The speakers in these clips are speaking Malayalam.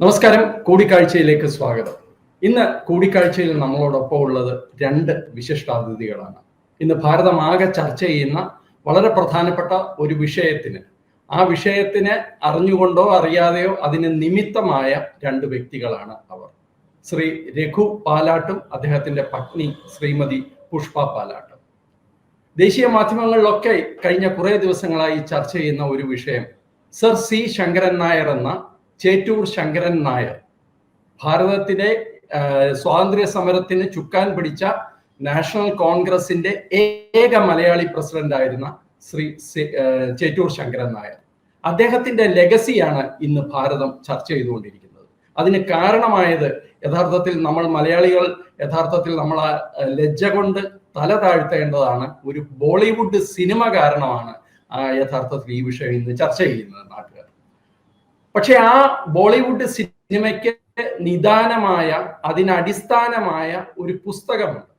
നമസ്കാരം, കൂടിക്കാഴ്ചയിലേക്ക് സ്വാഗതം. ഇന്ന് കൂടിക്കാഴ്ചയിൽ നമ്മളോടൊപ്പം ഉള്ളത് രണ്ട് വിശിഷ്ടാതിഥികളാണ്. ഇന്ന് ഭാരതം ആകെ ചർച്ച ചെയ്യുന്ന വളരെ പ്രധാനപ്പെട്ട ഒരു ആ വിഷയത്തിന് അറിഞ്ഞുകൊണ്ടോ അറിയാതെയോ അതിന് നിമിത്തമായ രണ്ട് വ്യക്തികളാണ് അവർ. ശ്രീ രഘു പാലാട്ടും അദ്ദേഹത്തിന്റെ പത്നി ശ്രീമതി പുഷ്പ പാലാട്ടും. ദേശീയ മാധ്യമങ്ങളിലൊക്കെ കഴിഞ്ഞ കുറെ ദിവസങ്ങളായി ചർച്ച ചെയ്യുന്ന ഒരു വിഷയം സർ സി ശങ്കരൻ നായർ എന്ന ചേറ്റൂർ ശങ്കരൻ നായർ, ഭാരതത്തിലെ സ്വാതന്ത്ര്യ സമരത്തിന് ചുക്കാൻ പിടിച്ച നാഷണൽ കോൺഗ്രസിന്റെ ഏക മലയാളി പ്രസിഡന്റ് ആയിരുന്ന ശ്രീ ചേറ്റൂർ ശങ്കരൻ നായർ. അദ്ദേഹത്തിന്റെ ലെഗസിയാണ് ഇന്ന് ഭാരതം ചർച്ച ചെയ്തുകൊണ്ടിരിക്കുന്നത്. അതിന് കാരണമായത് യഥാർത്ഥത്തിൽ നമ്മൾ മലയാളികൾ നമ്മൾ ലജ്ജ കൊണ്ട് തല താഴ്ത്തേണ്ടതാണ്. ഒരു ബോളിവുഡ് സിനിമ കാരണമാണ് യഥാർത്ഥത്തിൽ ഈ വിഷയം ഇന്ന് ചർച്ച ചെയ്യുന്നത് നാട്ടുകാർ. പക്ഷെ ആ ബോളിവുഡ് സിനിമയ്ക്ക് നിദാനമായ അതിനടിസ്ഥാനമായ ഒരു പുസ്തകമുണ്ട്.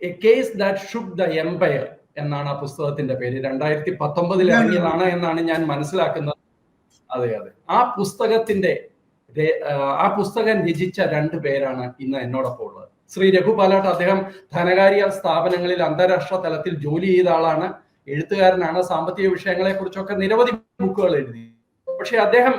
A case that shook the empire എന്നാണ് ആ പുസ്തകത്തിന്റെ പേര്. 2019 ഇറങ്ങിയതാണ് എന്നാണ് ഞാൻ മനസ്സിലാക്കുന്നത്. അതെ, ആ പുസ്തകം രചിച്ച രണ്ടു പേരാണ് ഇന്ന് എന്നോടൊപ്പം ഉള്ളത്. ശ്രീ രഘു പാലാട്ട്, അദ്ദേഹം ധനകാര്യ സ്ഥാപനങ്ങളിൽ അന്താരാഷ്ട്ര തലത്തിൽ ജോലി ചെയ്ത ആളാണ്, എഴുത്തുകാരനാണ്, സാമ്പത്തിക വിഷയങ്ങളെ കുറിച്ചൊക്കെ നിരവധി ബുക്കുകൾ എഴുതി. പക്ഷെ അദ്ദേഹം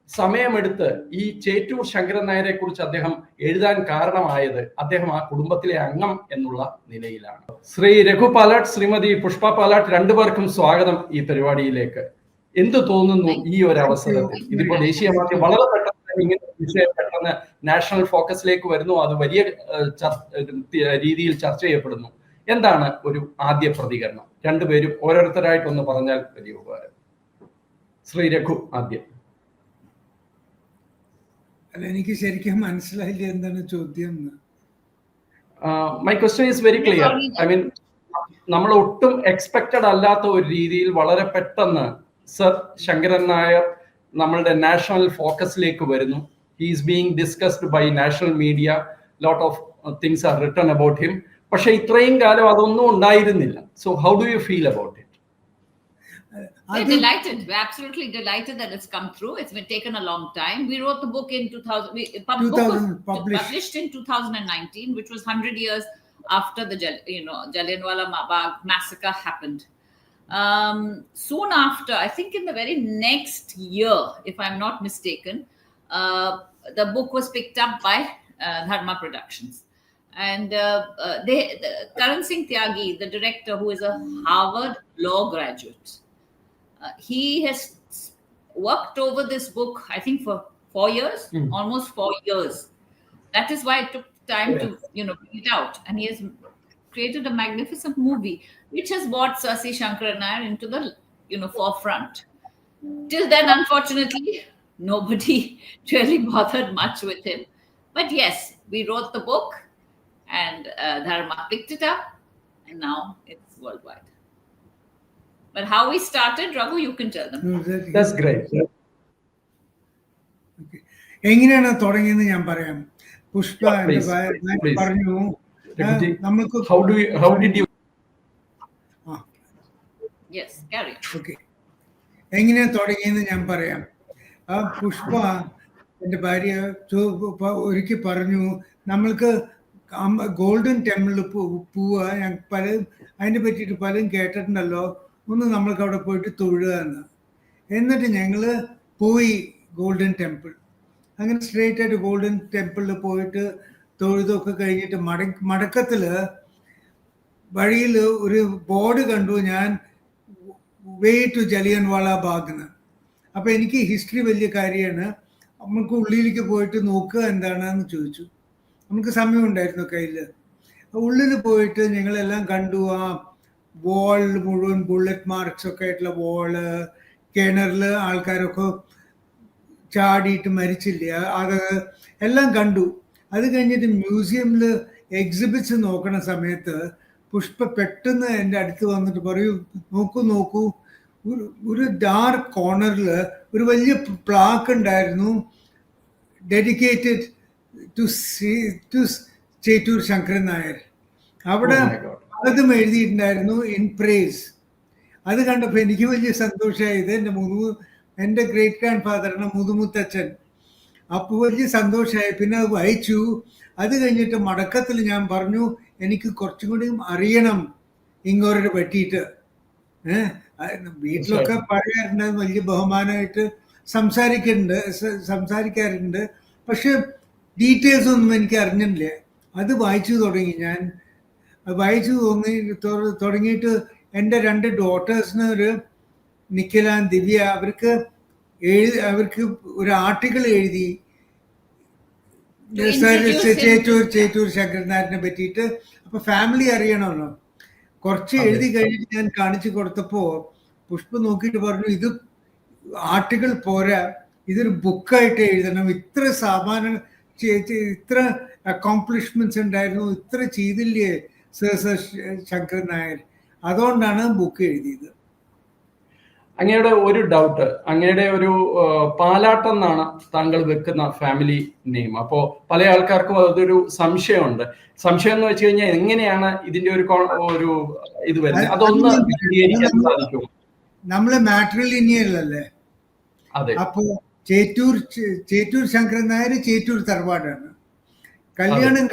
സമയമെടുത്ത് ഈ ചേറ്റൂർ ശങ്കരൻ നായരെ കുറിച്ച് അദ്ദേഹം എഴുതാൻ കാരണമായത് അദ്ദേഹം ആ കുടുംബത്തിലെ അംഗം എന്നുള്ള നിലയിലാണ്. ശ്രീ രഘു പാലാട്ട്, ശ്രീമതി പുഷ്പ പാലാട്ട്, രണ്ടുപേർക്കും സ്വാഗതം ഈ പരിപാടിയിലേക്ക്. എന്ത് തോന്നുന്നു ഈ ഒരു അവസരത്തിൽ? ഇതിപ്പോ ദേശീയ മാധ്യമം വളരെ പെട്ടെന്ന് ഇങ്ങനെ വിഷയം പെട്ടെന്ന് നാഷണൽ ഫോക്കസിലേക്ക് വരുന്നു, അത് വലിയ രീതിയിൽ ചർച്ച ചെയ്യപ്പെടുന്നു. എന്താണ് ഒരു ആദ്യ പ്രതികരണം? രണ്ടുപേരും ഓരോരുത്തരായിട്ടൊന്ന് പറഞ്ഞാൽ വലിയ ഉപകാരം. ശ്രീ രഘു ആദ്യം. അല്ല, എനിക്ക് ശരിക്കും മനസ്സിലായില്ല എന്താണ് ചോദ്യം. My question is very clear. I mean, നമ്മൾ ഒട്ടും എക്സ്പെക്റ്റഡ് അല്ലാത്ത ഒരു രീതിയിൽ വളരെ പെട്ടെന്ന് സർ ശങ്കരൻ നായർ നമ്മളുടെ നാഷണൽ ഫോക്കസിലേക്ക് വരുന്നു. He is being discussed by national media, lot of things are written about him. പക്ഷെ ഇത്രയും കാലം അതൊന്നും ഉണ്ടായിരുന്നില്ല. So how do you feel about it? We're delighted. We're absolutely delighted that it's come through. It's been taken a long time. We wrote the book in 2000. Published in 2019, which was 100 years after the Jallianwala Bagh massacre happened. Soon after, I think in the very next year, if I'm not mistaken, the book was picked up by Dharma Productions. And Karan Singh Tyagi, the director, who is a Harvard law graduate, he has worked over this book, I think, for 4 years, almost 4 years. That is why it took time to, bring it out. And he has created a magnificent movie, which has brought Sir C. Shankaran Nair into the, forefront. Till then, unfortunately, nobody really bothered much with him. But yes, we wrote the book, and Dharma picked it up, and now it's worldwide. But how we started, Raghu, you can tell them. That's great. എങ്ങനെയാണ് തുടങ്ങിയെന്ന് ഞാൻ പറയാം. പുഷ്പ പറഞ്ഞു, നമുക്ക് എങ്ങനെയാണ് തുടങ്ങിയെന്ന് ഞാൻ പറയാം. ആ പുഷ്പ, എൻ്റെ ഭാര്യ, ഒരിക്കൽ പറഞ്ഞു, നമ്മൾക്ക് ഗോൾഡൻ ടെമ്പിളിൽ പോവുക, ഞാൻ അതിനെ പറ്റിയിട്ട് പലരും കേട്ടിട്ടുണ്ടല്ലോ, ഒന്ന് നമ്മൾക്ക് അവിടെ പോയിട്ട് തൊഴുക എന്ന്. എന്നിട്ട് ഞങ്ങൾ പോയി ഗോൾഡൻ ടെമ്പിൾ. അങ്ങനെ സ്ട്രേറ്റ് ആയിട്ട് ഗോൾഡൻ ടെമ്പിളിൽ പോയിട്ട് തൊഴുതൊക്കെ കഴിഞ്ഞിട്ട് മടക്കത്തിൽ വഴിയിൽ ഒരു ബോർഡ് കണ്ടു ഞാൻ, വേ ടു ജലിയൻവാല ബാഗ് എന്ന്. അപ്പം എനിക്ക് ഹിസ്റ്ററി വലിയ കാര്യമാണ്. നമുക്ക് ഉള്ളിലേക്ക് പോയിട്ട് നോക്കുക എന്താണെന്ന് ചോദിച്ചു. നമുക്ക് സമയമുണ്ടായിരുന്നു കയ്യിൽ. ഉള്ളിൽ പോയിട്ട് ഞങ്ങളെല്ലാം കണ്ടു. ആ വാൾ മുഴുവൻ ബുള്ളറ്റ് മാർക്സ് ഒക്കെ ആയിട്ടുള്ള വാള്, കിണറിൽ ആൾക്കാരൊക്കെ ചാടിയിട്ട് മരിച്ചില്ല, അത് എല്ലാം കണ്ടു. അത് കഴിഞ്ഞിട്ട് മ്യൂസിയമിൽ എക്സിബിറ്റ്സ് നോക്കണ സമയത്ത് പുഷ്പ പെട്ടെന്ന് എൻ്റെ അടുത്ത് വന്നിട്ട് പറയൂ, നോക്കൂ, ഒരു ഡാർക്ക് കോർണറിൽ ഒരു വലിയ പ്ലാക്ക് ഉണ്ടായിരുന്നു, ഡെഡിക്കേറ്റഡ് ടു ചേറ്റൂർ ശങ്കരൻ നായർ. അവിടെ അതും എഴുതിയിട്ടുണ്ടായിരുന്നു, ഇൻ പ്രേസ്. അത് കണ്ടപ്പോൾ എനിക്ക് വലിയ സന്തോഷമായത്. എൻ്റെ ഗ്രേറ്റ് ഗ്രാൻഡ് ഫാദറിന് മുതുമുത്തച്ഛൻ അപ്പോൾ വലിയ സന്തോഷമായി. പിന്നെ അത് വായിച്ചു. അത് കഴിഞ്ഞിട്ട് മടക്കത്തിൽ ഞാൻ പറഞ്ഞു, എനിക്ക് കുറച്ചും കൂടി അറിയണം ഇങ്ങോരെ പറ്റിയിട്ട്. വീട്ടിലൊക്കെ പറയാറുണ്ട്, വലിയ ബഹുമാനമായിട്ട് സംസാരിക്കാറുണ്ട്. പക്ഷെ ഡീറ്റെയിൽസ് ഒന്നും എനിക്ക് അറിഞ്ഞില്ല. അത് വായിച്ചു തുടങ്ങി. ഞാൻ വായിച്ചു തുടങ്ങിയിട്ട് എൻ്റെ 2 ഡോട്ടേഴ്സിന്, ഒരു നിഖില, ദിവ്യ, അവർക്ക് ഒരു ആർട്ടിക്കിൾ എഴുതി ചേറ്റൂർ ശങ്കരൻ നായരിനെ പറ്റിയിട്ട്. അപ്പൊ ഫാമിലി അറിയണമല്ലോ. കുറച്ച് എഴുതി കഴിഞ്ഞിട്ട് ഞാൻ കാണിച്ചു കൊടുത്തപ്പോ പുഷ്പ നോക്കിയിട്ട് പറഞ്ഞു, ഇത് ആർട്ടിക്കിൾ പോരാ, ഇതൊരു ബുക്കായിട്ട് എഴുതണം. ഇത്ര ഇത്ര അക്കോംപ്ലിഷ്മെന്റ്സ് ഉണ്ടായിരുന്നു, ഇത്ര ചെയ്തില്ലേ സർ ശങ്കരൻ നായർ. അതുകൊണ്ടാണ് ബുക്ക് എഴുതിയത്. അങ്ങയുടെ ഒരു ഡൗട്ട്, അങ്ങയുടെ ഒരു പാലാട്ട് എന്നാണ് താങ്കൾ വെക്കുന്ന ഫാമിലി നെയിം. അപ്പോ പല ആൾക്കാർക്കും അതൊരു സംശയമുണ്ട്. സംശയം എന്ന് വെച്ച് കഴിഞ്ഞാൽ എങ്ങനെയാണ് ഇതിന്റെ ഒരു ഇത് വരുന്നത്, അതൊന്ന് വിശദീകരിക്കാൻ സാധിക്കും? നമ്മള് മാട്രിലിനിയല്ലേ. അതെ. അപ്പോ ചേറ്റൂർ ശങ്കരൻ നായർ ചേറ്റൂർ തറവാടാണ്. കല്യാണം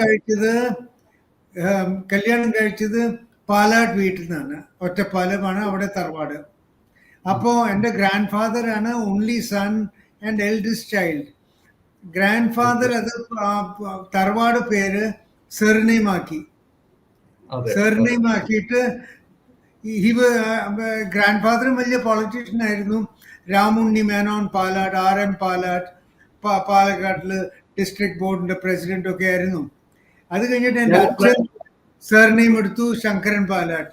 കഴിച്ചത് പാലാട്ട് വീട്ടിൽ നിന്നാണ്. ഒറ്റപ്പാലമാണ് അവിടെ തറവാട്. അപ്പോ എൻ്റെ ഗ്രാൻഡ് ഫാദർ ആണ് only sun and eldest child. Grand father അത് തറവാട് പേര് സെർനെയിം ആക്കിയിട്ട് ഗ്രാൻഡ് ഫാദറും വലിയ പൊളിറ്റീഷ്യൻ ആയിരുന്നു. രാമുണ്ണി മേനോൻ പാലാട്ട്, RM പാലാട്ട്, പാലക്കാട്ടില് ഡിസ്ട്രിക്ട് ബോർഡിന്റെ പ്രസിഡന്റ് ഒക്കെ ആയിരുന്നു. അത് കഴിഞ്ഞിട്ട് എൻ്റെ അച്ഛൻ സെർനെയിം എടുത്തു, ശങ്കരൻ പാലാട്ട്.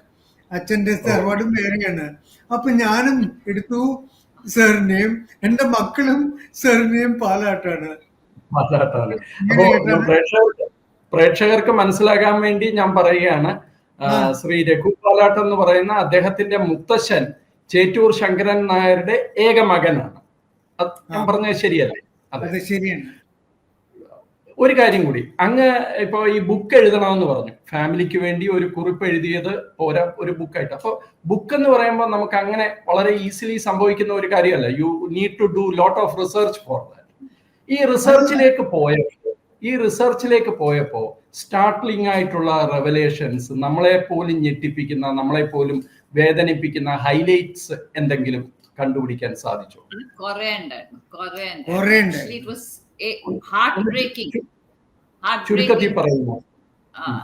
അച്ഛൻ്റെ തറവാടും വേറെയാണ്. അപ്പൊ ഞാനും എടുത്തു സെർനെയിം, എൻ്റെ മക്കളും സെർനെയിം പാലാട്ടാണ്. പ്രേക്ഷകർക്ക് മനസ്സിലാകാൻ വേണ്ടി ഞാൻ പറയുകയാണ്, ശ്രീ രഘു പാലാട്ട് എന്ന് പറയുന്ന അദ്ദേഹത്തിന്റെ മുത്തശ്ശൻ ചേറ്റൂർ ശങ്കരൻ നായരുടെ ഏക മകനാണ്. ഞാൻ പറഞ്ഞത് ശരിയല്ലേ? അതെ, ശരിയാണ്. ഒരു കാര്യം കൂടി, അങ്ങ് ഇപ്പൊ ഈ ബുക്ക് എഴുതണമെന്ന് പറഞ്ഞു, ഫാമിലിക്ക് വേണ്ടി ഒരു കുറിപ്പ് എഴുതിയത് ഒരു ബുക്കായിട്ട്. അപ്പൊ ബുക്ക് എന്ന് പറയുമ്പോൾ നമുക്ക് അങ്ങനെ വളരെ ഈസിലി സംഭവിക്കുന്ന ഒരു കാര്യമല്ല. You need to do lot of research for that. ഈ റിസർച്ചിലേക്ക് പോയപ്പോ സ്റ്റാർട്ട്ലിംഗ് ആയിട്ടുള്ള റെവലേഷൻസ്, നമ്മളെ പോലും ഞെട്ടിപ്പിക്കുന്ന, നമ്മളെ പോലും വേദനിപ്പിക്കുന്ന ഹൈലൈറ്റ്സ് എന്തെങ്കിലും കണ്ടുപിടിക്കാൻ സാധിച്ചു?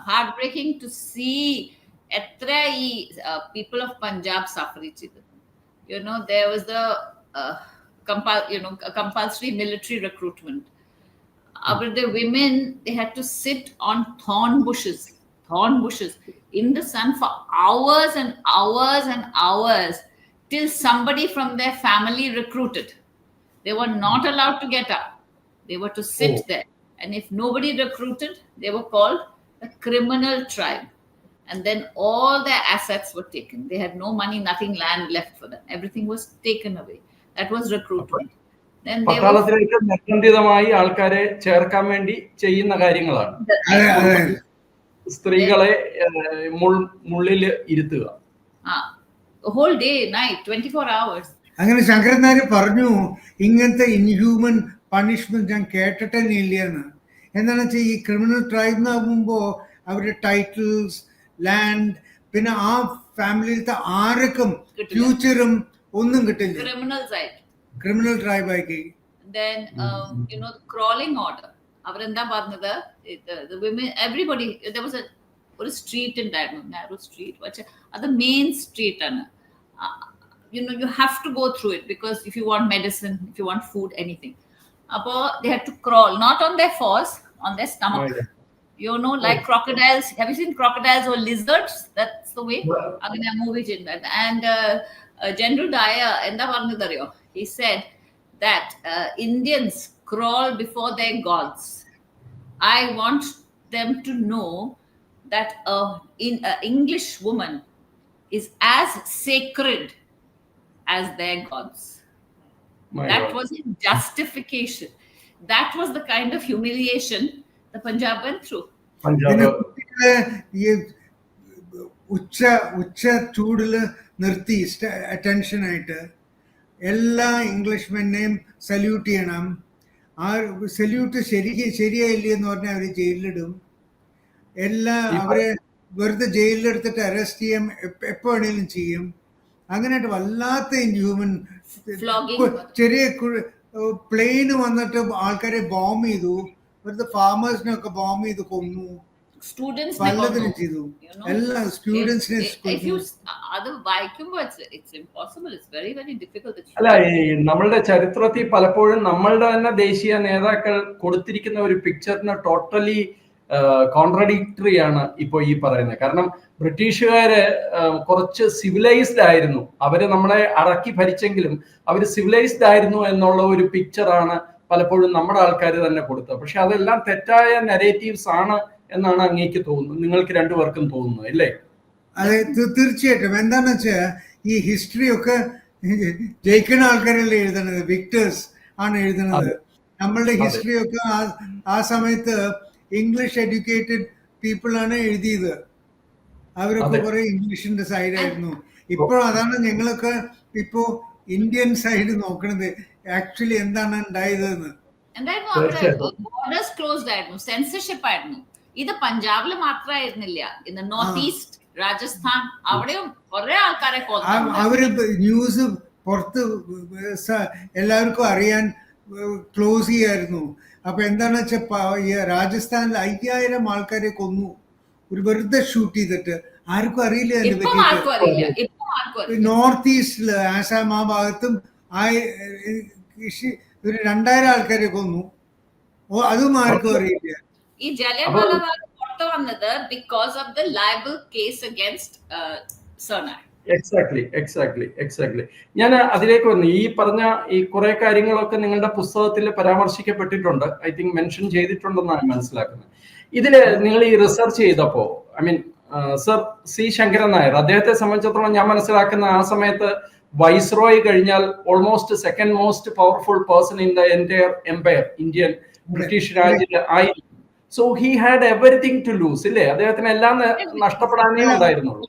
Heartbreaking to see people of Punjab suffering. There was the compulsory military recruitment. The women, they had to sit on thorn bushes in the sun for hours and hours and hours till somebody from their family recruited. They were not allowed to get up. They were to sit there. And if nobody recruited, they were called a criminal tribe. And then all their assets were taken. They had no money, nothing, land left for them. Everything was taken away. That was recruitment. Then they പട്ടാളത്തിലേക്ക് നിർബന്ധിതമായി ആൾക്കാരെ ചേർക്കാൻ വേണ്ടി ചെയ്യുന്ന കാര്യങ്ങളാണ്. സ്ത്രീകളെ മുള്ളിൽ ഇരുത്തുക. Whole day, night, 24 hours. അങ്ങനെ ശങ്കരൻ നായർ പറഞ്ഞു, ഇങ്ങനത്തെ ഇൻഹ്യൂമൻ പണിഷ്മെന്റ് ഞാൻ കേട്ടിട്ടേ ഇല്ലെന്ന്. എന്താണെന്ന് വെച്ചാൽ ഈ ക്രിമിനൽ ട്രൈബ് എന്നാകുമ്പോ അവരുടെ ടൈറ്റിൽസ്, ലാൻഡ്, പിന്നെ ആ ഫാമിലിയിലത്തെ ആർക്കും ഫ്യൂച്ചറും ഒന്നും കിട്ടില്ല. ക്രിമിനൽ ട്രൈബ് ആക്കി. Then the crawling order. അവരെന്താ പറഞ്ഞത്, the women, everybody, there was a street ഉണ്ടായിരുന്നു, narrow street, പക്ഷെ അത് മെയിൻ സ്ട്രീറ്റ് ആണ്. You have to go through it because if you want medicine, if you want food, anything. They had to crawl, not on their paws, on their stomach. Like crocodiles. Have you seen crocodiles or lizards? That's the way. Agane movie in that. And General Dyer, he said that Indians crawl before their gods. I want them to know that an English woman is as sacred as their gods. That was a justification. That was the kind of humiliation the Punjab went through. ഉച്ച ചൂടില് നിർത്തി അറ്റൻഷൻ ആയിട്ട് എല്ലാ ഇംഗ്ലീഷ്മെന്നെയും സല്യൂട്ട് ചെയ്യണം. ആ സല്യൂട്ട് ശരിയായില്ലേ എന്ന് പറഞ്ഞാൽ അവർ ജയിലിലിടും. അവരെ വെറുതെ ജയിലിലെടുത്തിട്ട് അറസ്റ്റ് ചെയ്യാൻ എപ്പോ വേണേലും ചെയ്യും. അങ്ങനെയായിട്ട് വല്ലാത്ത ഇൻഹ്യൂമൻ. ചെറിയ പ്ലെയിന് വന്നിട്ട് ആൾക്കാരെ ബോംബ് ചെയ്തു, വെറുതെ ഫാമേഴ്സിനൊക്കെ ബോംബ് ചെയ്ത് കൊന്നു, പലതിനും ചെയ്തു. എല്ലാ സ്റ്റുഡൻസിനെ അല്ല, ഈ നമ്മളുടെ ചരിത്രത്തിൽ പലപ്പോഴും നമ്മളുടെ തന്നെ ദേശീയ നേതാക്കൾ കൊടുത്തിരിക്കുന്ന ഒരു പിക്ചറിന് ടോട്ടലി കോൺട്രഡിക്ടറി ആണ് ഇപ്പൊ ഈ പറയുന്നത്. കാരണം ബ്രിട്ടീഷുകാര് കുറച്ച് സിവിലൈസ്ഡ് ആയിരുന്നു, അവര് നമ്മളെ അടക്കി ഭരിച്ചെങ്കിലും അവര് സിവിലൈസ്ഡ് ആയിരുന്നു എന്നുള്ള ഒരു പിക്ചറാണ് പലപ്പോഴും നമ്മുടെ ആൾക്കാർ തന്നെ കൊടുത്തത്. പക്ഷെ അതെല്ലാം തെറ്റായ നരേറ്റീവ്സ് ആണ് എന്നാണ് അങ്ങേക്ക് തോന്നുന്നത്, നിങ്ങൾക്ക് രണ്ടുപേർക്കും തോന്നുന്നത് അല്ലേ? അതെ, തീർച്ചയായിട്ടും. എന്താന്ന് വെച്ചാൽ ഈ ഹിസ്റ്ററി ഒക്കെ ജയിക്കുന്ന ആൾക്കാരല്ലേ എഴുതണത്, വിക്ടേഴ്സ് ആണ് എഴുതുന്നത്. നമ്മളുടെ ഹിസ്റ്ററി ഒക്കെ ആ സമയത്ത് ഇംഗ്ലീഷ് എഡ്യൂക്കേറ്റഡ് പീപ്പിൾ ആണ് എഴുതിയത്. അവരൊക്കെ കുറെ ഇംഗ്ലീഷിന്റെ സൈഡായിരുന്നു. ഇപ്പോൾ അതാണ് ഞങ്ങളൊക്കെ ഇപ്പോ ഇന്ത്യൻ സൈഡ് നോക്കണത്, ആക്ച്വലി എന്താണ് ഉണ്ടായതെന്ന്. ബോർഡേഴ്സ് ക്ലോസ്ഡ് ആയിരുന്നു, സെൻസർഷിപ്പ് ആയിരുന്നു. ഇത് പഞ്ചാബില് മാത്രമായിരുന്നില്ല, ഇന്ന് നോർത്ത് ഈസ്റ്റ്, രാജസ്ഥാൻ, അവിടെയും കുറെ ആൾക്കാരെ അവര് ന്യൂസ് പുറത്ത് എല്ലാവർക്കും അറിയാൻ ക്ലോസ് ചെയ്യായിരുന്നു. അപ്പൊ എന്താന്ന് വെച്ചാൽ രാജസ്ഥാനിൽ 5000 ആൾക്കാരെ കൊന്നു, ഒരു വെറുതെ ഷൂട്ട് ചെയ്തിട്ട്. ആർക്കും അറിയില്ല അതിനെ പറ്റിയിട്ട്. നോർത്ത് ഈസ്റ്റില് ആസാം ആ ഭാഗത്തും ഒരു 2000 ആൾക്കാരെ കൊന്നു, അതും ആർക്കും അറിയില്ല. ഈ ജലിയൻവാല ബാഗ് പുറത്തു വന്നത് because of the libel case against സർനാർ. എക്സാക്ട്ലി. ഞാൻ അതിലേക്ക് വന്നു. ഈ പറഞ്ഞ ഈ കുറെ കാര്യങ്ങളൊക്കെ നിങ്ങളുടെ പുസ്തകത്തിൽ പരാമർശിക്കപ്പെട്ടിട്ടുണ്ട്, ഐ തിങ്ക് മെൻഷൻ ചെയ്തിട്ടുണ്ടെന്നാണ് മനസ്സിലാക്കുന്നത്. ഇതില് നിങ്ങൾ ഈ റിസർച്ച് ചെയ്തപ്പോ, I mean sir C Sankaran Nair, അദ്ദേഹത്തെ സംബന്ധിച്ചിടത്തോളം ഞാൻ മനസ്സിലാക്കുന്ന ആ സമയത്ത് വൈസ്രോയ് കഴിഞ്ഞാൽ almost second most powerful person in the entire empire, Indian British രാജ്യത്ത് ആയിരുന്നു. So he had everything to lose, ഇല്ലേ? അദ്ദേഹത്തിന് എല്ലാം നഷ്ടപ്പെടാനേ ഉണ്ടായിരുന്നുള്ളൂ.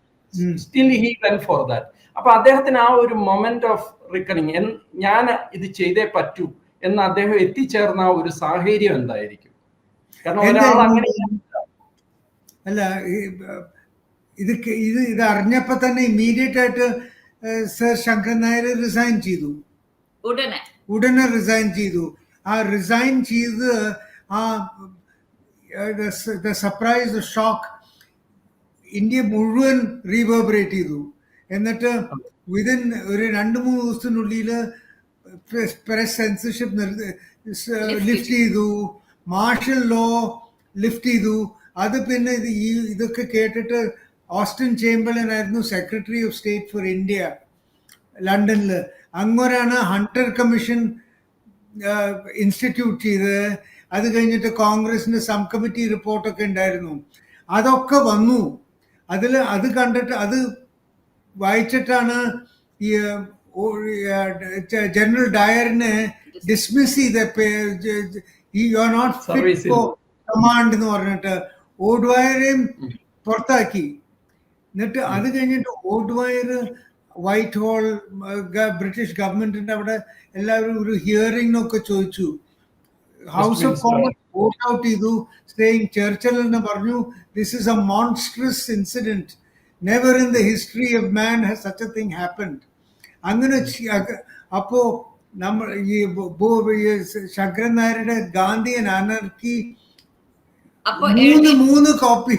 Still he went for that. അപ്പൊ അദ്ദേഹത്തിന് ആ ഒരു മൊമെന്റ് ഓഫ് റിക്കണിങ്, ഞാൻ ഇത് ചെയ്തേ പറ്റൂ എന്ന് അദ്ദേഹം എത്തിച്ചേർന്ന ആ ഒരു സാഹചര്യം എന്തായിരിക്കും? കാരണം ഒരാൾ അങ്ങനെ അല്ല, ഇത് അറിഞ്ഞപ്പോ തന്നെ ഇമ്മീഡിയറ്റ് ആയിട്ട് സർ ശങ്കരൻ നായർ റിസൈൻ ചെയ്തു. ഉടനെ റിസൈൻ ചെയ്തു. ആ റിസൈൻ ചെയ്ത് ആ സർപ്രൈസ് ഷോക്ക് ഇന്ത്യ മുഴുവൻ റീവേർബറേറ്റ് ചെയ്തു. എന്നിട്ട് വിതിൻ ഒരു 2-3 ദിവസത്തിനുള്ളിൽ പ്രസ് സെൻസർഷിപ്പ് ലിഫ്റ്റ് ചെയ്തു, മാർഷൽ ലോ ലിഫ്റ്റ് ചെയ്തു. അത് പിന്നെ ഇതൊക്കെ കേട്ടിട്ട് ഓസ്റ്റിൻ ചേംബർലൻ ആയിരുന്നു secretary of state for India ലണ്ടനില്. അങ്ങോട്ടാണ് ഹണ്ടർ കമ്മീഷൻ ഇൻസ്റ്റിറ്റ്യൂട്ട് ചെയ്ത്. അത് കഴിഞ്ഞിട്ട് കോൺഗ്രസിന്റെ സം കമ്മിറ്റി റിപ്പോർട്ടൊക്കെ ഉണ്ടായിരുന്നു. അതൊക്കെ വന്നു. അത് കണ്ടിട്ട് അത് വായിച്ചിട്ടാണ് ഈ ജനറൽ ഡയറിനെ ഡിസ്മിസ് ചെയ്ത, you are not fit for command എന്ന് പറഞ്ഞിട്ട് ഓഡ്വയറേയും പുറത്താക്കി. എന്നിട്ട് അത് കഴിഞ്ഞിട്ട് ഓഡ്വയർ വൈറ്റ് ഹോൾ ബ്രിട്ടീഷ് ഗവൺമെന്റിന്റെ അവിടെ എല്ലാവരും ഒരു ഹിയറിംഗിനൊക്കെ ചോദിച്ചു. House of Commons vote out ചെയ്തു, സേയിങ് ചർച്ചിലിന് പറഞ്ഞു, this is A monstrous incident, never in the history of man has such A thing happened. അങ്ങനെ അപ്പോ നമ്മൾ ഈ ശങ്കരൻ നായരുടെ ഗാന്ധിയൻ അനർക്കി 3 കോപ്പി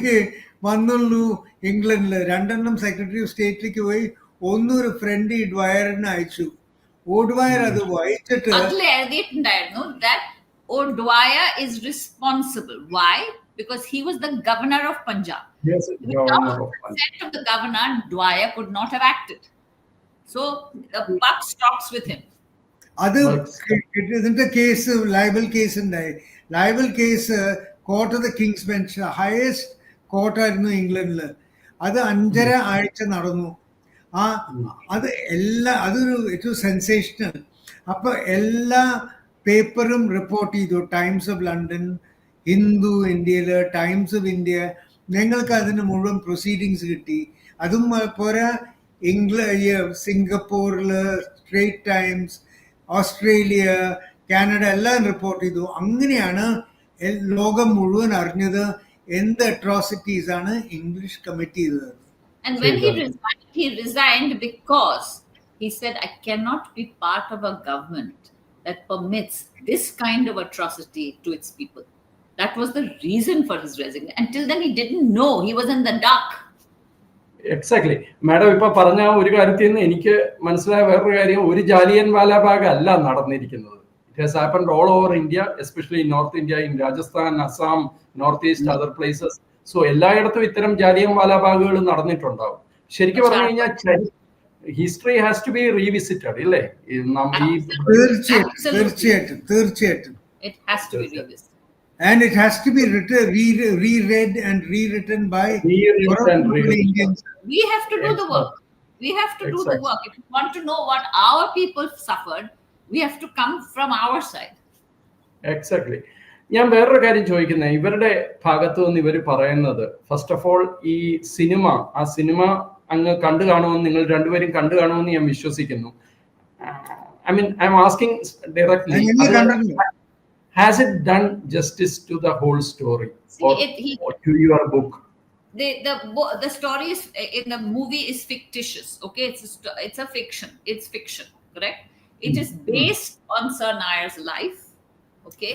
വന്നുള്ളൂ ഇംഗ്ലണ്ടില്. 2 സെക്രട്ടറി ഓഫ് സ്റ്റേറ്റിലേക്ക് പോയി, ഒരു ഫ്രണ്ട് ഡ്വയറിന് അയച്ചു. ഓഡ്വയർ അത് വായിച്ചിട്ട് എഴുതിയിട്ടുണ്ടായിരുന്നു O'Dwyer is responsible. Why? Because he was the governor of Punjab. Yes, without the consent of the governor, Dwyer could not have acted. So the buck stops with him. അത് ഇതിന്റെ കേസ് ലൈബൽ കേസ് ഉണ്ടായി. Libel case court of the King's bench, highest കോർട്ടായിരുന്നു ഇംഗ്ലണ്ടില്. അത് 5.5 ആഴ്ച നടന്നു. അതൊരു സെൻസേഷണൽ. അപ്പൊ എല്ലാ പേപ്പറും റിപ്പോർട്ട് ചെയ്തു. ടൈംസ് ഓഫ് ലണ്ടൻ, ഹിന്ദു ഇന്ത്യയില്, ടൈംസ് ഓഫ് ഇന്ത്യ. ഞങ്ങൾക്ക് അതിന് മുഴുവൻ പ്രൊസീഡിങ്സ് കിട്ടി. അതും പോരാ, സിംഗപ്പൂരില് സ്ട്രേറ്റ് ടൈംസ്, ഓസ്ട്രേലിയ, കാനഡ എല്ലാം റിപ്പോർട്ട് ചെയ്തു. അങ്ങനെയാണ് ലോകം മുഴുവൻ അറിഞ്ഞത് എന്ത് അട്രോസിറ്റീസ് ആണ് ഇംഗ്ലീഷ് കമ്മിറ്റ് ചെയ്തത്. And when he resigned because he said, I cannot be part of a government that permits this kind of atrocity to its people. That was the reason for his resignation. Until then, he didn't know. He was in the dark. Exactly. Madam ഇപ്പൊ പറഞ്ഞ ഒരു കാര്യത്തിൽ നിന്ന് എനിക്ക് മനസ്സിലായ വേറൊരു കാര്യം, ഒരു ജാലിയൻ വാലാബാഗ് അല്ല നടന്നിരിക്കുന്നത്. It has happened all over India, especially in north India, in Rajasthan, Assam, north east, other places. So എല്ലായിടത്തും ഇത്തരം ജാലിയൻ വാലാബാഗുകൾ നടന്നിട്ടുണ്ടാവും. ശരിക്കും പറഞ്ഞു കഴിഞ്ഞാൽ history has to be revisited, ഇല്ലേ? തീർച്ചയായിട്ടും It has to be revisited. And it has to be reread and rewritten by Indians. We have to do the work. We have to do the work. If you want to know what our people suffered, we have to come from our side. Exactly. ഞാൻ വേറൊരു കാര്യം ചോദിക്കുന്നത്, ഇവരുടെ ഭാഗത്തു നിന്ന് ഇവർ പറയുന്നത്, ഫസ്റ്റ് ഓഫ് ഓൾ ഈ ആ സിനിമ അങ്ങ് കണ്ടു കാണുമെന്ന്, നിങ്ങൾ രണ്ടുപേരും കണ്ടു കാണുമെന്ന് ഞാൻ വിശ്വസിക്കുന്നു. I mean, I'm asking directly, has it done justice to the whole story? Or to your book? The story is in the movie is fictitious. Okay, it's a fiction. It's fiction, correct? It is based on Sir Nayar's life. Okay,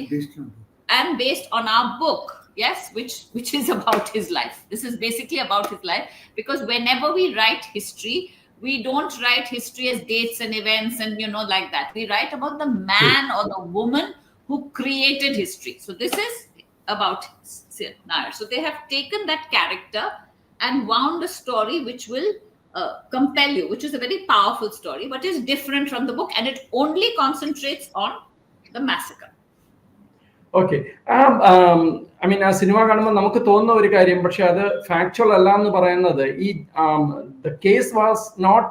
and based on our book, yes, which is about his life. This is basically about his life, because whenever we write history, we don't write history as dates and events and like that. We write about the man or the woman who created history. So this is about Sir Nayar. So they have taken that character and wound a story which will compel you, which is a very powerful story, but is different from the book, and it only concentrates on the massacre. Okay. I mean, ആ സിനിമ കാണുമ്പോൾ നമുക്ക് തോന്നുന്ന ഒരു കാര്യം, പക്ഷെ അത് ഫാക്ച്വൽ അല്ല എന്ന് പറയുന്നത്, ഈ the case was not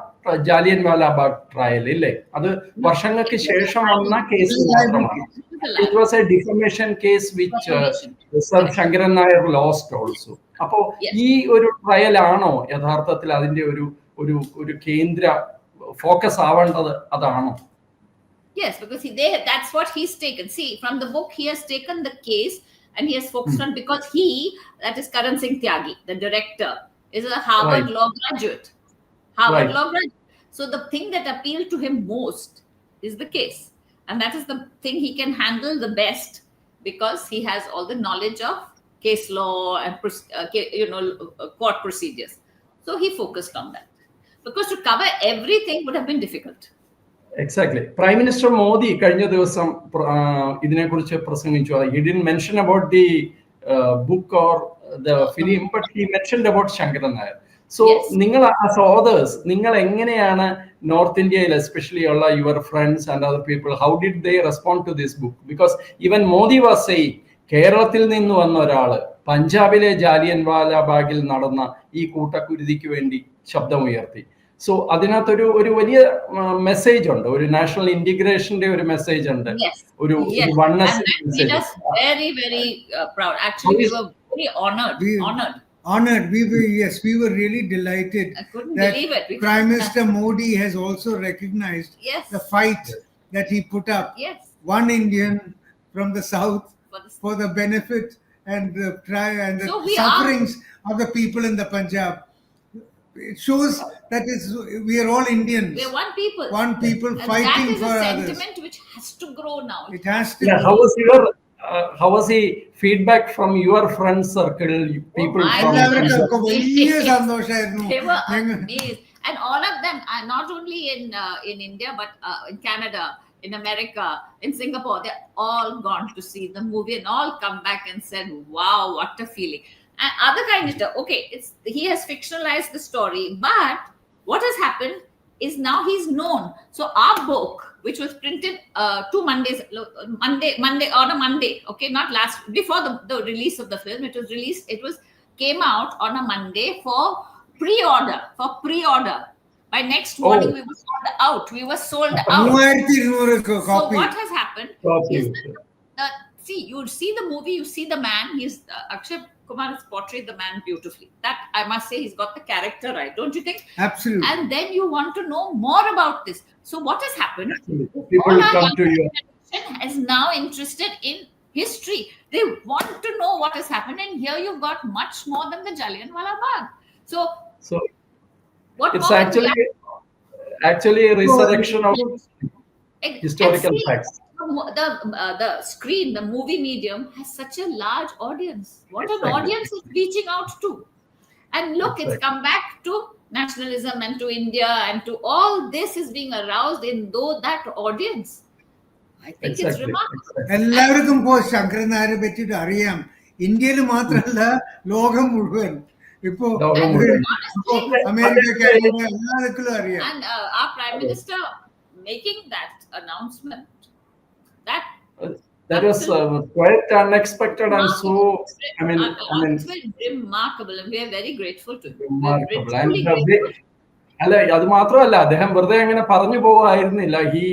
Jallian Wala Bagh trial, ഇല്ലേ? അത് വർഷങ്ങൾക്ക് ശേഷം വന്ന കേസ് മാത്രമാണ്. It was a defamation case which sir Sankaran Nair lost also. അപ്പോ ഈ ഒരു ട്രയൽ ആണോ യഥാർത്ഥത്തിൽ അതിന്റെ ഒരു കേന്ദ്ര ഫോക്കസ് ആവേണ്ടത്? അതാണോ? Yes, because that's what he's taken. See, from the book, he has taken the case and he has focused on, because that is Karan Singh Tyagi, the director, is a Harvard law graduate. Law graduate. So the thing that appealed to him most is the case. And that is the thing he can handle the best, because he has all the knowledge of case law and court procedures. So he focused on that. Because to cover everything would have been difficult. Exactly. Prime Minister Modi കഴിഞ്ഞ ദിവസം ഇതിനെക്കുറിച്ച് പ്രസംഗിച്ചു. He didn't mention about the book or the film, but he mentioned about Shankaran Nair. So നിങ്ങൾ as authors, നിങ്ങൾ എങ്ങനെയാണ് നോർത്ത് ഇന്ത്യയിൽ എസ്പെഷ്യലി ഉള്ള your friends and other people, how did they respond to this book? Because even Modi was saying, കേരളത്തിൽ നിന്ന് വന്ന ഒരാള് പഞ്ചാബിലെ ജാലിയൻ വാലാബാഗിൽ നടന്ന ഈ കൂട്ടക്കുരുതിക്ക് വേണ്ടി ശബ്ദമുയർത്തി. സോ അതിനകത്തൊരു വലിയ മെസ്സേജ് ഉണ്ട്, ഒരു നാഷണൽ ഇന്റിഗ്രേഷന്റെ ഒരു മെസ്സേജ് ഉണ്ട്, ഒരു oneness message. Very, very proud. Actually, we were very honored. We were really delighted. I couldn't believe it. Prime Minister Modi has also recognized the fight that he put up. One Indian from the south for the benefit and the sufferings of the people in the Punjab. It shows that we are all Indians. We are one people. One people fighting for others. That is a sentiment which has to grow now. It has to. Yeah, how was the feedback from your friend circle? People from they were amazed, and all of them, not only in India but in Canada, in America, in Singapore, they're all gone to see the movie and all come back and said, "Wow, what a feeling!" And other kind of stuff. Okay, he has fictionalized the story, but what has happened is now he's known. So our book, which was printed 2 Mondays, on a Monday, okay, not before the release of the film, came out on a Monday for pre-order. By next morning, we were sold out. So what has happened is you see the movie, you see the man. He's Akshay Kumar has portrayed the man beautifully. That I must say, he's got the character right, don't you think? Absolutely. And then you want to know more about this. So what has happened? People come to you. is now interested in history. They want to know what has happened, and here you've got much more than the Jallianwala Bagh. So what it's more actually a resurrection of historical facts. The screen, the movie medium, has such a large audience. What an audience is reaching out to. And look, it's come back to nationalism and to India, and to all this is being aroused in that audience. I think it's remarkable. എല്ലാവർക്കും ഇപ്പോൾ ശങ്കരൻ നായരെ പറ്റിയിട്ട് അറിയാം. ഇന്ത്യയിൽ മാത്രമല്ല, ലോകം മുഴുവൻ. ഇപ്പോ അമേരിക്ക, കാനഡ, എല്ലാവർക്കും അറിയാം. And our Prime Minister making that announcement, that was quite unexpected and so, I mean, remarkable, and we are very grateful to him. Remarkable. അല്ല, അത് മാത്രമല്ല, അദ്ദേഹം വെറുതെ അങ്ങനെ പറഞ്ഞു പോവായിരുന്നില്ല. He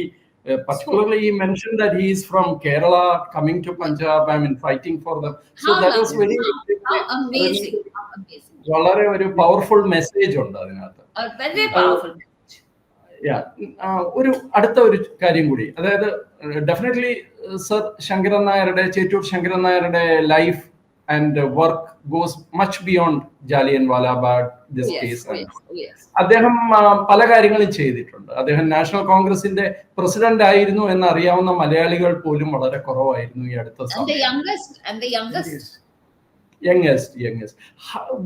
particularly he mentioned that he is from Kerala, coming to Punjab, I mean, fighting for them. So that was very amazing. വളരെ ഒരു പവർഫുൾ മെസ്സേജ് ഉണ്ട് അതിനകത്ത്. Very powerful. ഒരു അടുത്ത ഒരു കാര്യം കൂടി, അതായത് ഡെഫിനറ്റ്ലി സർ ശങ്കരൻ നായരുടെ, ചേറ്റൂർ ശങ്കരൻ നായരുടെ life and work goes much beyond Jallianwala bag this case. അദ്ദേഹം പല കാര്യങ്ങളും ചെയ്തിട്ടുണ്ട്. അദ്ദേഹം നാഷണൽ കോൺഗ്രസിന്റെ പ്രസിഡന്റ് ആയിരുന്നു എന്നറിയാവുന്ന മലയാളികൾ പോലും വളരെ കുറവായിരുന്നു ഈ അടുത്ത സമയത്ത്. Youngest.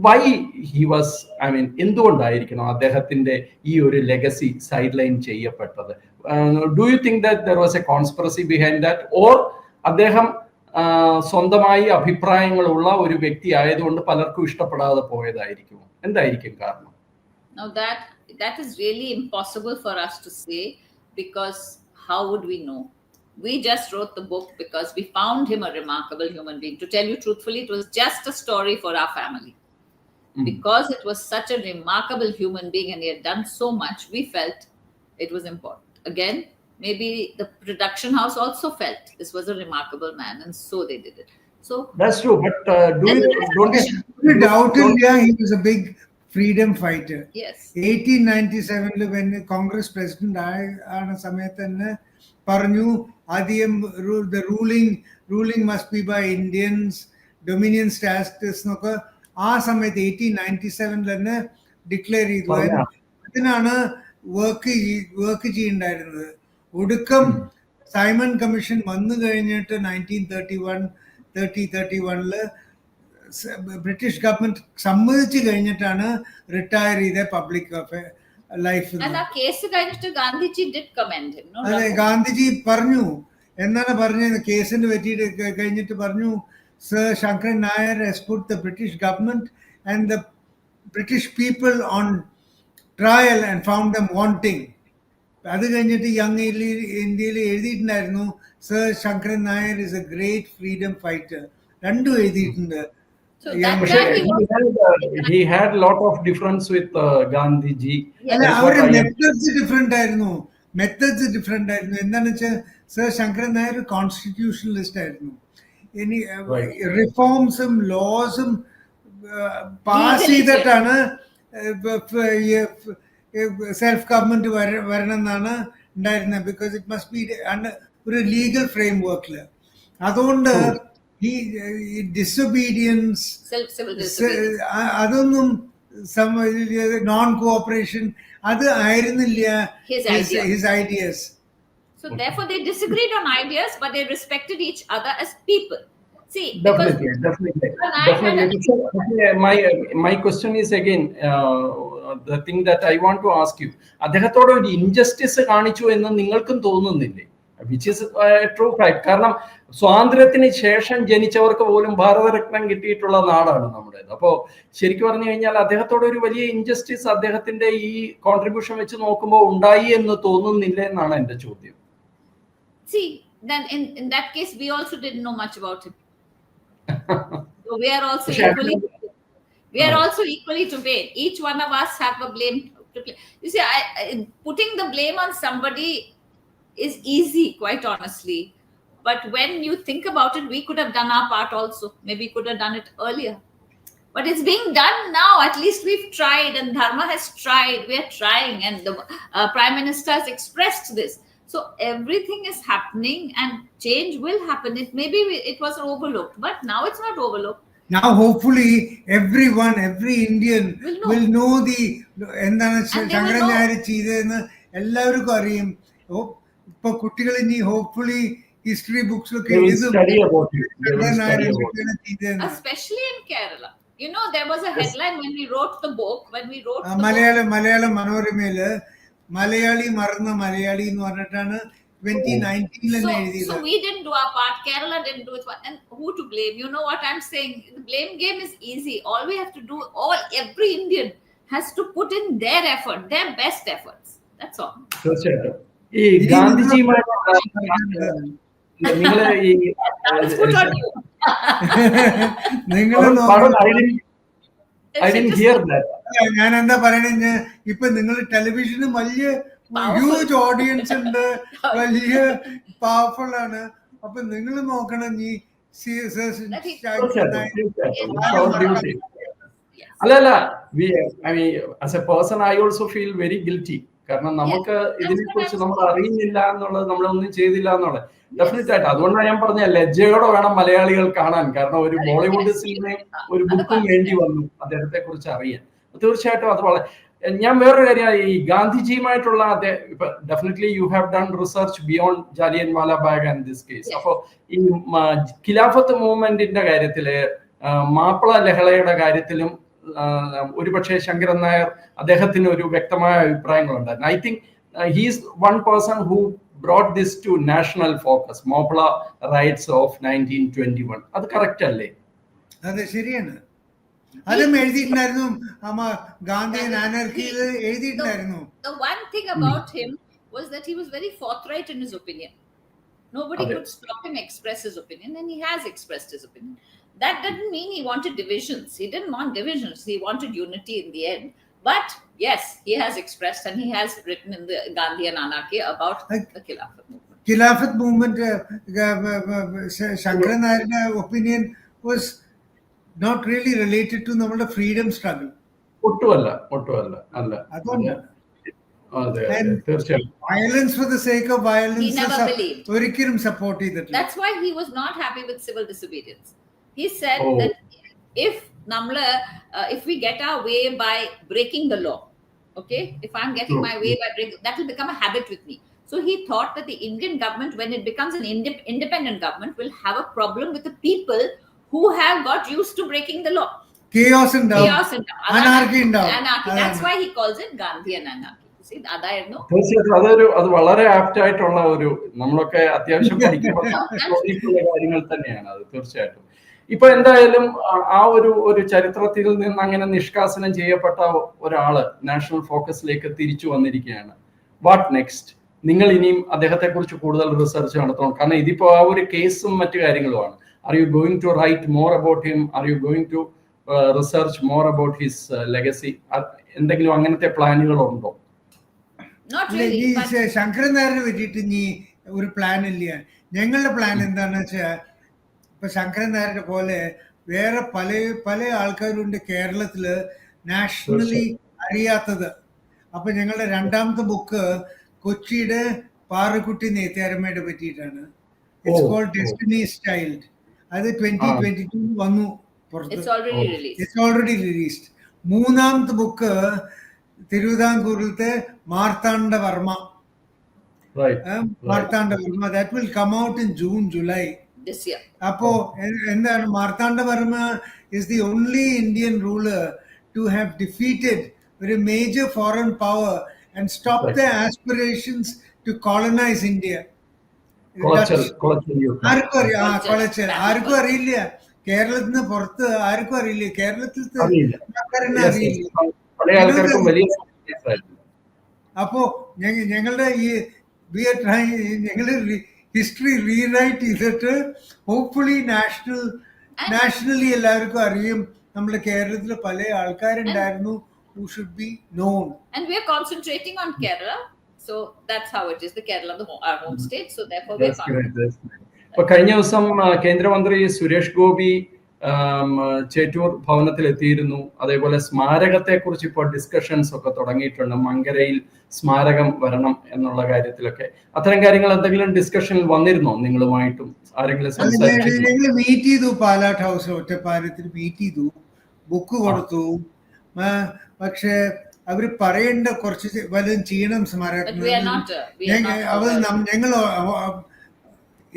Why he was, I mean, എന്തുകൊണ്ടായിരിക്കണം അദ്ദേഹത്തിന്റെ ഈ ഒരു ലെഗസി സൈഡ് ലൈൻ ചെയ്യപ്പെട്ടത്? Do you think that there was a conspiracy behind that, or അദ്ദേഹം സ്വന്തമായി അഭിപ്രായങ്ങളുള്ള ഒരു വ്യക്തി ആയതുകൊണ്ട് പലർക്കും ഇഷ്ടപ്പെടാതെ പോയതായിരിക്കുമോ? എന്തായിരിക്കും കാരണം? Now that is really impossible for us to say, because how would we know? We just wrote the book because we found him a remarkable human being. To tell you truthfully, it was just a story for our family. Because it was such a remarkable human being and he had done so much, we felt it was important. Again, maybe the production house also felt this was a remarkable man, and so they did it. So that's true, but don't doubt him. Yeah, he was a big freedom fighter. Yes. 1897 when Congress president aana samayathanne പറഞ്ഞു, ആദ്യം the ruling must be by Indians, dominion status എന്നൊക്കെ ആ സമയത്ത് 1897 തന്നെ ഡിക്ലെയർ ചെയ്തു. അതിനാണ് വർക്ക് ചെയ്യണ്ടായിരുന്നത്. ഒടുക്കം സൈമൺ കമ്മീഷൻ വന്നു കഴിഞ്ഞിട്ട് 1931 ബ്രിട്ടീഷ് ഗവൺമെന്റ് സമ്മതിച്ചു കഴിഞ്ഞിട്ടാണ് റിട്ടയർ ചെയ്ത പബ്ലിക് ലൈഫ്. അതെ, ഗാന്ധിജി പറഞ്ഞു. എന്താണ് പറഞ്ഞത്? കേസിന് പറ്റിയിട്ട് കഴിഞ്ഞിട്ട് പറഞ്ഞു, sir Sankaran Nair has put the British government and the British people on trial and found them wanting. അത് കഴിഞ്ഞിട്ട് ഇന്ത്യയിൽ എഴുതിയിട്ടുണ്ടായിരുന്നു, sir Sankaran Nair is a great freedom fighter. രണ്ടും എഴുതിയിട്ടുണ്ട്. He had a lot of difference with Gandhiji. അവരുടെ മെത്തേഡ്സ് ഡിഫറെന്റ് ആയിരുന്നു. എന്താണെന്ന് വെച്ചാൽ സർ ശങ്കരൻ നായർ കോൺസ്റ്റിറ്റ്യൂഷണലിസ്റ്റ് ആയിരുന്നു. ഇനി റിഫോംസും ലോസും പാസ് ചെയ്തിട്ടാണ് സെൽഫ് ഗവൺമെന്റ് വരണം എന്നാണ് ഉണ്ടായിരുന്നത്. ബിക്കോസ് ഇറ്റ് മസ്റ്റ് ബി ഒരു ലീഗൽ ഫ്രെയിം വർക്കിൽ. അതുകൊണ്ട് ഈ ഡിസൊബീഡിയൻസ്, അതൊന്നും നോൺ കോഓപ്പറേഷൻ, അത് ആയിരുന്നില്ല his ideas. So therefore they disagreed on ideas, but they respected each other as people. See, definitely. My question is again the thing that I want to ask you. അദ്ദേഹത്തോട് ഒരു ഇൻജസ്റ്റിസ് കാണിച്ചു എന്ന് നിങ്ങൾക്കും തോന്നുന്നില്ലേ? Which is true fact. കാരണം സ്വാതന്ത്ര്യത്തിന് ശേഷം ജനിച്ചവർക്ക് പോലും ഭാരതരത്നം കിട്ടിയിട്ടുള്ള നാടാണ് നമ്മുടേത്. അപ്പോ ശരിക്കും പറഞ്ഞു കഴിഞ്ഞാൽ അദ്ദേഹത്തോട് ഒരു വലിയ ഇൻജസ്റ്റിസ് അദ്ദേഹത്തിന്റെ ഈ കോൺട്രിബ്യൂഷൻ വെച്ച് നോക്കുമ്പോൾ ഉണ്ടായി എന്ന് തോന്നുന്നില്ല എന്നാണ് എന്റെ ചോദ്യം. See, then in that case we also didn't know much about him. So we are also equally to blame. Each one of us have a blame to play. You see, putting the blame on somebody is easy, quite honestly, but when you think about it, we could have done our part also. Maybe we could have done it earlier, but it's being done now. At least we've tried, and Dharma has tried. We are trying, and the Prime Minister has expressed this. So everything is happening and change will happen. It was overlooked, but now it's not overlooked. Now hopefully every Indian will know the എന്താണ് ശങ്കരൻ നായർ ചെയ്തതെന്ന് എല്ലാവർക്കും അറിയും. ഇപ്പൊ കുട്ടികൾ ഇനി ഹോപ്പ്ഫുള്ളി ഹിസ്റ്ററി ബുക്സിലൊക്കെ especially in Kerala. You know, there was a headline when we wrote the book, മലയാള മനോരമയില് മലയാളി മറന്ന മലയാളി എന്ന് പറഞ്ഞിട്ടാണ് 2019 തന്നെ എഴുതിയത്. So we didn't do our part, Kerala didn't do it, and who to blame? You know what I'm saying? The blame game is easy. All we have to do, every Indian has to put in their effort, their best efforts. That's all. തീർച്ചയായിട്ടും ഈ ഗാന്ധിജിയുമായി നിങ്ങള് ഈ ഞാൻ എന്താ പറയണ, ഇപ്പൊ നിങ്ങൾ ടെലിവിഷന് വലിയ ഹ്യൂജ് ഓഡിയൻസ് ഉണ്ട്, വലിയ പവർഫുൾ ആണ്. അപ്പൊ നിങ്ങൾ നോക്കണം ഈ അല്ല as A person I also feel very guilty. കാരണം നമുക്ക് ഇതിനെ കുറിച്ച് നമ്മൾ അറിയുന്നില്ല എന്നുള്ളത്, നമ്മളൊന്നും ചെയ്തില്ല എന്നുള്ളത് ഡെഫിനറ്റ് ആയിട്ട്. അതുകൊണ്ടാണ് ഞാൻ പറഞ്ഞ ലജ്ജയോടെ വേണം മലയാളികൾ കാണാൻ. കാരണം ഒരു ബോളിവുഡ് സിനിമയും ഒരു ബുക്കും വേണ്ടി വന്നു അദ്ദേഹത്തെ കുറിച്ച് അറിയാൻ. തീർച്ചയായിട്ടും അത് വളരെ. ഞാൻ വേറൊരു കാര്യം, ഈ ഗാന്ധിജിയുമായിട്ടുള്ള ഇപ്പൊ definitely you have done research beyond Jallian Wala Bagh and this case. അപ്പൊ ഈ ഖിലാഫത്ത് മൂവ്മെന്റിന്റെ കാര്യത്തില്, മാപ്പിള ലഹളയുടെ കാര്യത്തിലും ഒരുപക്ഷെ ശങ്കരൻ നായർ അദ്ദേഹത്തിന് ഒരു വ്യക്തമായ അഭിപ്രായങ്ങളുണ്ടായിരുന്നു. I think he's one person who brought this to national focus, Mopla riots of 1921. അത് കറക്റ്റ് അല്ലേ? അതെ, ശരിയാണ്. അതും എഴുതിയിട്ടുണ്ടായിരുന്നു, Gandhian അനാർക്കിയിൽ എഴുതിയിട്ടുണ്ടായിരുന്നു. The one thing about him was that he was very forthright in his opinion. Nobody could stop him express his opinion, and he has expressed his opinion. That didn't mean he wanted divisions. He didn't want divisions. He wanted unity in the end. But yes, he has expressed and he has written in the Gandhian Anarchy about the Khilafat movement. Khilafat movement, Shankaran Nayar's opinion was not really related to the freedom struggle. ഒട്ടുമല്ല. Violence for the sake of violence, he never believed. ഒരിക്കലും support ചെയ്തിട്ടില്ല. That's why he was not happy with civil disobedience. He said that if we get our way by breaking the law, okay, if I'm getting my way by breaking, that will become a habit with me. So he thought that the Indian government, when it becomes an independent government, will have a problem with the people who have got used to breaking the law. Chaos and anarchy and That's why he calls it Gandhian anarchy. See, അതായിരുന്നു. അത് വളരെ ആപ്റ്റ് ആയിട്ടുള്ള ഒരു, നമ്മളൊക്കെ അത്യാവശ്യം പഠിക്കുന്ന കാര്യങ്ങൾ തന്നെയാണ് അത്. തീർച്ചയായിട്ടും ഇപ്പൊ എന്തായാലും ആ ഒരു ചരിത്രത്തിൽ നിന്ന് അങ്ങനെ നിഷ്കാസനം ചെയ്യപ്പെട്ട ഒരാള് നാഷണൽ ഫോക്കസിലേക്ക് തിരിച്ചു വന്നിരിക്കുകയാണ്. What next? നിങ്ങൾ ഇനിയും അദ്ദേഹത്തെ കുറിച്ച് കൂടുതൽ റിസർച്ച് നടത്തണം. കാരണം ഇതിപ്പോ ആ ഒരു കേസും മറ്റു കാര്യങ്ങളുമാണ്. Are you going to write more about him? Are you going to research more about his legacy? എന്തെങ്കിലും അങ്ങനത്തെ പ്ലാനുകളുണ്ടോ? ശങ്കരൻ നായരിനെ പറ്റിയിട്ട് ഇനി ഒരു പ്ലാൻ ഇല്ല. ഞങ്ങളുടെ പ്ലാൻ എന്താണെന്ന് വെച്ചാൽ, ഇപ്പൊ ശങ്കരൻ നായരുടെ പോലെ വേറെ പല ആൾക്കാരുണ്ട് കേരളത്തില് നാഷണലി അറിയാത്തത്. അപ്പൊ ഞങ്ങളുടെ രണ്ടാമത്തെ ബുക്ക് കൊച്ചിയുടെ പാറക്കുട്ടി നെയ്ത്താരമ്മയുടെ പറ്റിയിട്ടാണ്. It's called destiny's child. അത് 2022 വന്നു പുറത്ത്. It's already released. മൂന്നാമത്തെ ബുക്ക് തിരുവിതാംകൂറിലത്തെ Marthanda Varma. That will come out in June July this year. അപ്പോ എന്താണ്, Marthanda Varma is the only Indian ruler to have defeated a major foreign power and stopped their aspirations to colonize India. ആർക്കും അറിയില്ല, കേരളത്തിന് പുറത്ത് ആർക്കും അറിയില്ല, കേരളത്തിൽ അറിയില്ല. അപ്പോ ഞങ്ങളുടെ ഈ ഞങ്ങള് ഹിസ്റ്ററി റീറൈറ്റ് ചെയ്തിട്ട് ഹോപ്പ്ഫുള്ളി നാഷണലി എല്ലാവർക്കും അറിയും നമ്മുടെ കേരളത്തിൽ പല ആൾക്കാരുണ്ടായിരുന്നു who should be known. And we are concentrating on Kerala. So that's how it is. The Kerala, our home state. So therefore we are concentrating. ഇപ്പൊ കഴിഞ്ഞ ദിവസം കേന്ദ്രമന്ത്രി സുരേഷ് ഗോപി ചേറ്റൂർ ഭവനത്തിൽ എത്തിയിരുന്നു. അതേപോലെ സ്മാരകത്തെക്കുറിച്ച് ഇപ്പോൾ ഡിസ്കഷൻസ് ഒക്കെ തുടങ്ങിയിട്ടുണ്ട്. മങ്കരയിൽ സ്മാരകം വരണം എന്നുള്ള കാര്യത്തിലൊക്കെ. അത്തരം കാര്യങ്ങൾ എന്തെങ്കിലും ഡിസ്കഷനിൽ വന്നിരുന്നോ നിങ്ങളുമായിട്ടും? ആരെങ്കിലും സംസാരിച്ചിരുന്നോ? ഞങ്ങൾ മീറ്റ് ചെയ്തു, പാലാട്ട് ഹൗസ് ഒറ്റപ്പാലത്തിൽ മീറ്റ് ചെയ്തു, ബുക്ക് കൊടുത്തു. പക്ഷെ അവര് പറയേണ്ട കുറച്ച് വല്ലതും ചെയ്യണം സ്മാരകം. ഞങ്ങൾ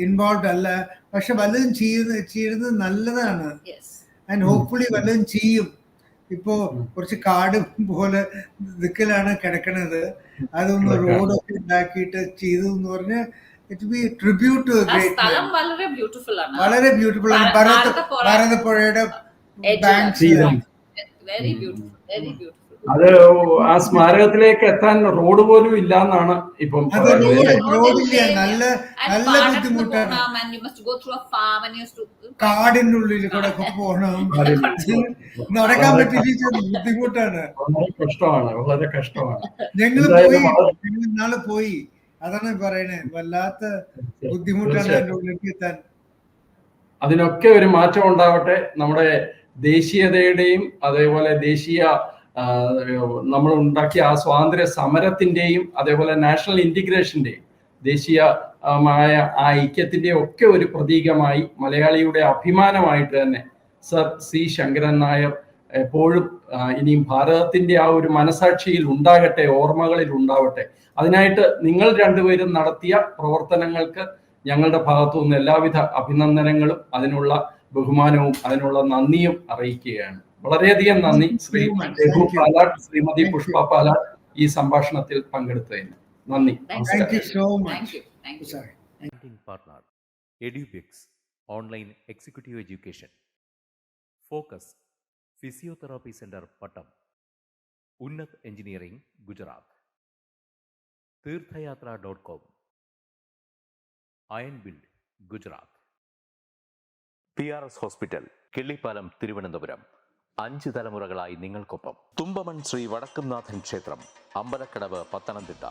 ഇൻവോൾവ് അല്ല, പക്ഷെ വല്ലതും ചെയ്യുന്നത് നല്ലതാണ്. ആൻഡ് ഹോപ്പ്ഫുള്ളി വല്ലതും ചെയ്യും. ഇപ്പോ കുറച്ച് കാട് പോലെ ദിക്കിലാണ് കിടക്കണത്. അതൊന്ന് റോഡൊക്കെ ഉണ്ടാക്കിയിട്ട് ചെയ്തു എന്ന് പറഞ്ഞാൽ ഇറ്റ് ബി ട്രിബ്യൂട്ട് ടു വളരെ ബ്യൂട്ടിഫുൾ ആണ്. ഭാരതപ്പുഴയുടെ banks very beautiful, very beautiful. അത് ആ സ്മാരകത്തിലേക്ക് എത്താൻ റോഡ് പോലും ഇല്ല എന്നാണ് ഇപ്പം റോഡില്ല. നല്ല ബുദ്ധിമുട്ടാണ്. കാടിന്റെ ഉള്ളിൽ കൂടെ പോകണം, നടക്കാൻ പറ്റില്ല, ബുദ്ധിമുട്ടാണ്. വളരെ കഷ്ടമാണ്, വളരെ കഷ്ടമാണ്. ഞങ്ങള് ഇന്നാള് പോയി, അതാണ് പറയണേ, വല്ലാത്ത ബുദ്ധിമുട്ടാണ് അതിന്റെ ഉള്ളിലേക്ക് എത്താൻ. അതിനൊക്കെ ഒരു മാറ്റം ഉണ്ടാവട്ടെ. നമ്മുടെ ദേശീയതയുടെയും അതേപോലെ ദേശീയ നമ്മൾ ഉണ്ടാക്കിയ ആ സ്വാതന്ത്ര്യ സമരത്തിന്റെയും അതേപോലെ നാഷണൽ ഇന്റിഗ്രേഷന്റെയും ദേശീയമായ ആ ഐക്യത്തിന്റെയും ഒക്കെ ഒരു പ്രതീകമായി മലയാളിയുടെ അഭിമാനമായിട്ട് തന്നെ സർ സി ശങ്കരൻ നായർ എപ്പോഴും ഇനിയും ഭാരതത്തിന്റെ ആ ഒരു മനസാക്ഷിയിൽ ഉണ്ടാകട്ടെ, ഓർമ്മകളിൽ ഉണ്ടാവട്ടെ. അതിനായിട്ട് നിങ്ങൾ രണ്ടുപേരും നടത്തിയ പ്രവർത്തനങ്ങൾക്ക് ഞങ്ങളുടെ ഭാഗത്തു നിന്ന് എല്ലാവിധ അഭിനന്ദനങ്ങളും അതിനുള്ള ബഹുമാനവും അതിനുള്ള നന്ദിയും അറിയിക്കുകയാണ്. വളരെയധികം നന്ദി ശ്രീ രഘു പാലാട്ട്, ശ്രീമതി പുഷ്പ പാലാട്ട് ഈ സംഭാഷണത്തിൽ പങ്കെടുത്തതിന് നന്ദി. Partner Edubix online executive education, focus physiotherapy centre Pattom, Unnat engineering Gujarat, തീർത്ഥയാത്ര.com, iron build Gujarat, PRS hospital Killipalam Thiruvananthapuram. 5 തലമുറകളായി നിങ്ങൾക്കൊപ്പം. തുമ്പമൺ ശ്രീ വടക്കുംനാഥൻ ക്ഷേത്രം, അമ്പലക്കടവ്, പത്തനംതിട്ട.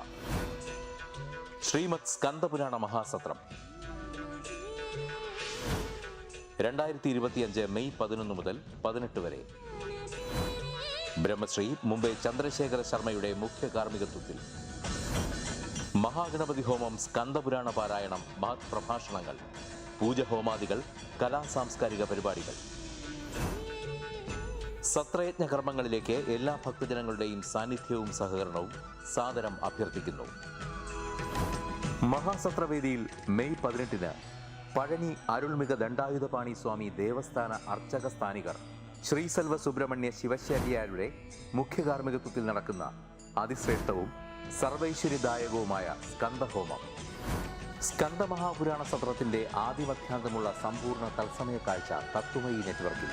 ശ്രീമദ് സ്കന്ദപുരാണ മഹാസത്രം 2025 മെയ് 11 മുതൽ 18 വരെ. ബ്രഹ്മശ്രീ മുംബൈ ചന്ദ്രശേഖര ശർമ്മയുടെ മുഖ്യ കാർമ്മികത്വത്തിൽ മഹാഗണപതി ഹോമം, സ്കന്ദപുരാണ പാരായണം, മഹത് പ്രഭാഷണങ്ങൾ, പൂജഹോമാദികൾ, കലാസാംസ്കാരിക പരിപാടികൾ. സത്രയജ്ഞ കർമ്മങ്ങളിലേക്ക് എല്ലാ ഭക്തജനങ്ങളുടെയും സാന്നിധ്യവും സഹകരണവും സാദരം അഭ്യർത്ഥിക്കുന്നു. മഹാസത്രവേദിയിൽ മെയ് 18 പഴനി അരുൾമിക ദണ്ഡായുധപാണി സ്വാമി ദേവസ്ഥാന അർച്ചക സ്ഥാനികർ ശ്രീസെൽവ സുബ്രഹ്മണ്യ ശിവശാരിയാരുടെ മുഖ്യ കാർമ്മികത്വത്തിൽ നടക്കുന്ന അതിശ്രേഷ്ഠവും സർവൈശ്വര്യദായകവുമായ സ്കന്ദഹോമം. സ്കന്ദമഹാപുരാണ സത്രത്തിന്റെ ആദിമധ്യാന്തമുള്ള സമ്പൂർണ്ണ തത്സമയ കാഴ്ച തത്വമയി നെറ്റ്വർക്കിൽ.